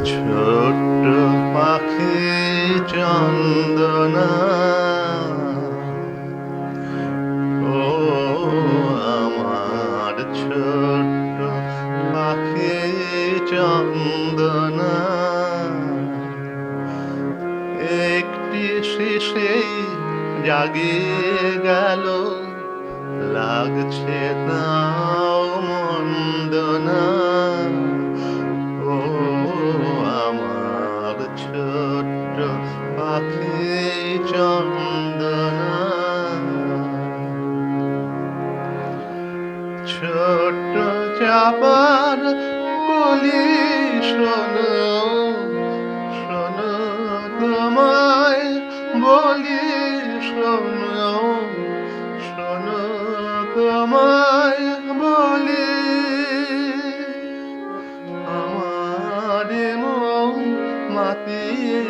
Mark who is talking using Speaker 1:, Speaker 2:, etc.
Speaker 1: ছোট্ট পাখি চন্দনা, ও আমার ছোট্ট পাখি চন্দনা, একটি শিশে জাগিয়ে গেল, লাগছে তাও মন্দ না। ও আমার ছোট্ট পাখি চন্দনা, ছোট্ট চাপার কলি শোনো, শোনো তোমায় বলি, শোনো, শোনো তোমায় বলি, আমার মন মাতিয়ে